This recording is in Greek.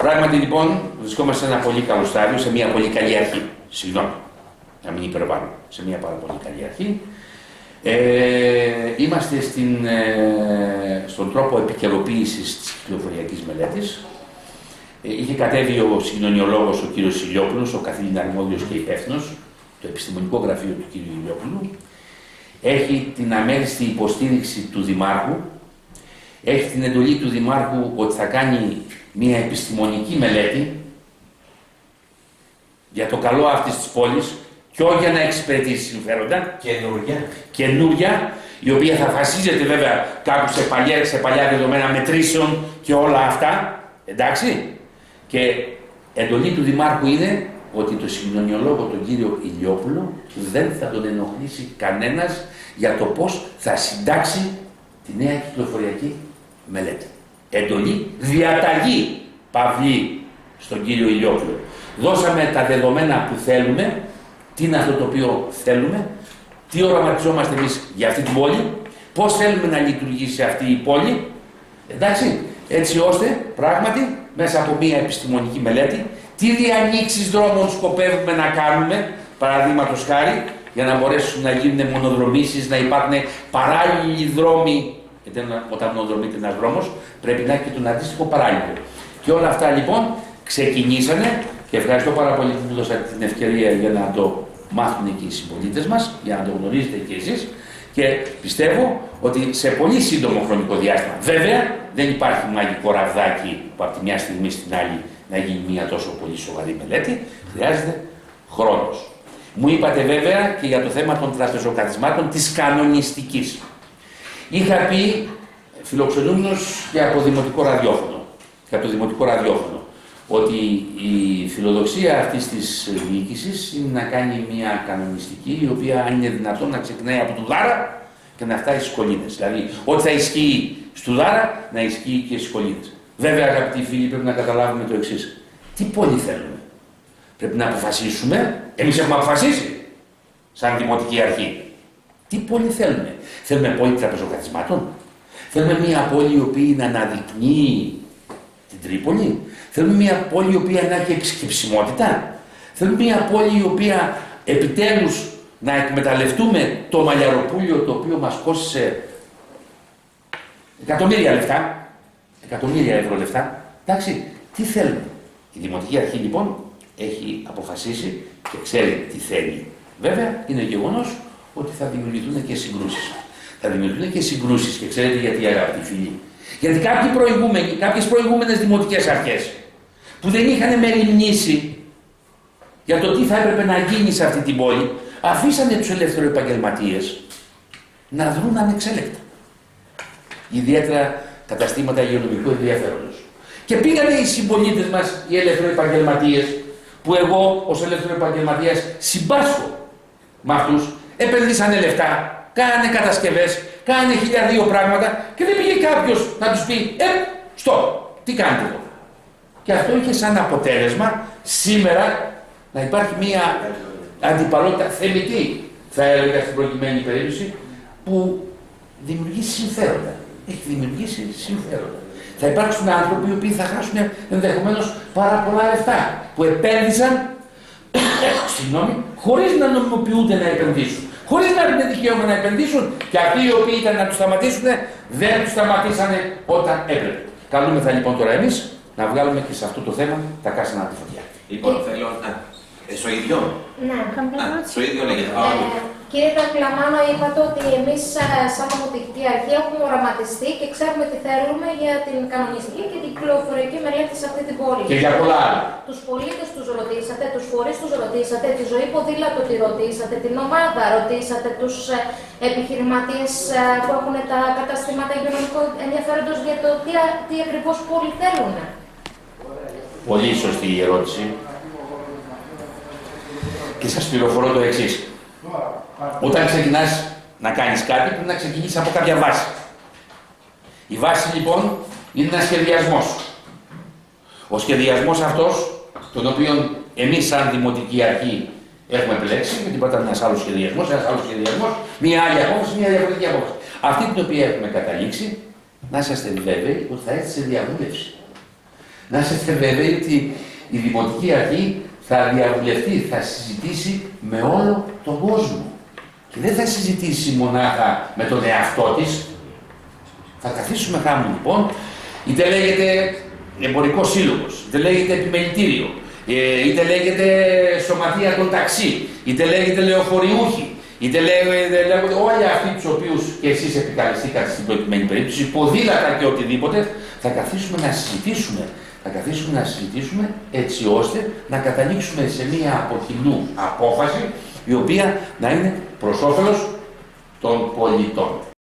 Πράγματι λοιπόν βρισκόμαστε σε ένα πολύ καλό στάδιο, σε μια πολύ καλή αρχή. Συγγνώμη, να μην υπερβάλλω. Σε μια πάρα πολύ καλή αρχή. Είμαστε στον τρόπο επικαιροποίησης της κυκλοφοριακής μελέτης. Είχε κατέβει ο συγκοινωνιολόγος ο κύριος Ηλιόπουλος, ο καθήλυνα αρμόδιος και υπεύθυνος, το επιστημονικό γραφείο του κύριου Ηλιόπουλου. Έχει την αμέριστη υποστήριξη του Δημάρχου. Έχει την εντολή του Δημάρχου ότι θα κάνει μια επιστημονική μελέτη για το καλό αυτής της πόλης και όχι για να εξυπηρετήσει συμφέροντα. Καινούρια, η οποία θα βασίζεται βέβαια κάπου σε παλιά δεδομένα μετρήσεων και όλα αυτά. Εντάξει. Και εντολή του Δημάρχου είναι ότι το συγκοινωνιολόγο τον κύριο Ηλιόπουλο δεν θα τον ενοχλήσει κανένας για το πώς θα συντάξει τη νέα κυκλοφοριακή μελέτη. Εντολή, διαταγή, παυλή στον κύριο Ηλιόπουλο. Δώσαμε τα δεδομένα που θέλουμε, τι είναι αυτό το οποίο θέλουμε, τι οραματιζόμαστε εμείς για αυτή την πόλη, πώς θέλουμε να λειτουργήσει αυτή η πόλη, εντάξει, έτσι ώστε πράγματι μέσα από μια επιστημονική μελέτη τι διανοίξεις δρόμων σκοπεύουμε να κάνουμε, παραδείγματος χάρη, για να μπορέσουν να γίνουν μονοδρομήσεις, να υπάρχουν παράλληλοι δρόμοι. Γιατί όταν μονοδρομείται ένας δρόμος, πρέπει να έχει και τον αντίστοιχο παράλληλο. Και όλα αυτά λοιπόν ξεκινήσανε και ευχαριστώ πάρα πολύ που μου δώσατε την ευκαιρία για να το μάθουν και οι συμπολίτες μας, για να το γνωρίζετε και εσείς. Και πιστεύω ότι σε πολύ σύντομο χρονικό διάστημα, βέβαια δεν υπάρχει μαγικό ραβδάκι που από τη μια στιγμή στην άλλη να γίνει μια τόσο πολύ σοβαρή μελέτη, χρειάζεται χρόνος. Μου είπατε βέβαια και για το θέμα των τραπεζοκαθισμάτων της κανονιστικής. Είχα πει φιλοξενούμενος και από δημοτικό ραδιόφωνο, ότι η φιλοδοξία αυτής της διοίκησης είναι να κάνει μια κανονιστική η οποία είναι δυνατόν να ξεκινάει από το Δάρα και να φτάσει στις Κολίνες. Δηλαδή, ό,τι θα ισχύει στο Δάρα να ισχύει και στις Κολίνες. Βέβαια, αγαπητοί φίλοι, πρέπει να καταλάβουμε το εξής. Τι πόλη θέλουμε? Πρέπει να αποφασίσουμε. Εμείς έχουμε αποφασίσει, σαν δημοτική αρχή. Τι πόλη θέλουμε? Θέλουμε πόλη τραπεζοκαθισμάτων? Θέλουμε μια πόλη η οποία να αναδεικνύει την Τρίπολη? Θέλουμε μια πόλη η οποία να έχει εξκυψιμότητα? Θέλουμε μια πόλη η οποία επιτέλους να εκμεταλλευτούμε το Μαλλιαροπούλιο το οποίο μας κόστισε εκατομμύρια λεφτά, εκατομμύρια ευρώ λεφτά? Εντάξει, τι θέλουμε? Η Δημοτική Αρχή λοιπόν έχει αποφασίσει και ξέρει τι θέλει. Βέβαια είναι γεγονός ότι θα δημιουργηθούν και συγκρούσεις. Θα δημιουργηθούν και συγκρούσεις και ξέρετε γιατί, αγαπητοί φίλοι? Γιατί κάποιες προηγούμενες δημοτικές αρχές που δεν είχαν μεριμνήσει για το τι θα έπρεπε να γίνει σε αυτή την πόλη, αφήσανε τους ελευθεροεπαγγελματίες να δρουν ανεξέλεκτα. Ιδιαίτερα καταστήματα υγειονομικού ενδιαφέροντος. Και πήγανε οι συμπολίτες μας, οι ελευθεροεπαγγελματίες, που εγώ ως ελευθεροεπαγγελματίας συμπάσχω με αυτούς, επενδύσανε λεφτά, κάνανε κατασκευές, κάνανε 1002 πράγματα και δεν πήγε κάποιος να τους πει τι κάνετε εδώ? Και αυτό είχε σαν αποτέλεσμα σήμερα να υπάρχει μια αντιπαλότητα θεμητή, θα έλεγα στην προκειμένη περίπτωση, που δημιουργεί συμφέροντα. Έχει δημιουργήσει συμφέροντα. Θα υπάρξουν άνθρωποι οι οποίοι θα χάσουν ενδεχομένως πάρα πολλά λεφτά που επένδυσαν χωρίς να νομιμοποιούνται να επενδύσουν. Χωρίς να έχουν δικαίωμα να επενδύσουν και αυτοί οι οποίοι ήταν να τους σταματήσουν δεν τους σταματήσανε όταν έπρεπε. Καλούμεθα λοιπόν τώρα εμείς να βγάλουμε και σε αυτό το θέμα τα κάσανα από τη φωτιά. Λοιπόν, θέλω να. Στο ίδιο. Ναι, στο ίδιο λέγεται. Κύριε Δακλαμάνο, είπατε ότι εμείς σαν νομοθετική αρχή έχουμε οραματιστεί και ξέρουμε τι θέλουμε για την κανονιστική και την κυκλοφοριακή μελέτη σε αυτή την πόλη. Και για πολλά άλλα. Τους πολίτες τους ρωτήσατε, τους φορείς τους ρωτήσατε, τη ζωή ποδήλατο τη ρωτήσατε, την ομάδα ρωτήσατε, τους επιχειρηματίες που έχουν τα καταστήματα υγειονομικού ενδιαφέροντος για το τι ακριβώς πόλη θέλουν. Πολύ σωστή η ερώτηση. Και σας πληροφορώ το εξής. Όταν ξεκινάς να κάνεις κάτι, πρέπει να ξεκινήσεις από κάποια βάση. Η βάση λοιπόν είναι ένας σχεδιασμός. Ο σχεδιασμός αυτός, τον οποίο εμείς σαν Δημοτική Αρχή έχουμε επιλέξει, γιατί πρώτα ένας άλλος σχεδιασμός, μία άλλη απόφαση, μία διαφορετική απόφαση. Αυτή την οποία έχουμε καταλήξει, να είσαστε βέβαιοι ότι θα έρθει σε διαβούλευση. Να είστε βέβαιοι ότι η Δημοτική Αρχή θα διαβουλευτεί, θα συζητήσει με όλο τον κόσμο. Και δεν θα συζητήσει μονάχα με τον εαυτό της. Θα καθίσουμε χάμου λοιπόν, είτε λέγεται εμπορικό σύλλογος, είτε λέγεται επιμελητήριο, είτε λέγεται σωματεία των ταξί, είτε λέγεται λεωφοριούχοι, είτε λέγονται όλοι αυτοί τους οποίους και εσείς επικαλεστήκατε στην προκειμένη περίπτωση, ποδήλατα και οτιδήποτε, θα καθίσουμε να συζητήσουμε. Θα καθίσουμε να συζητήσουμε έτσι ώστε να καταλήξουμε σε μία από κοινού απόφαση η οποία να είναι προς όφελος των πολιτών.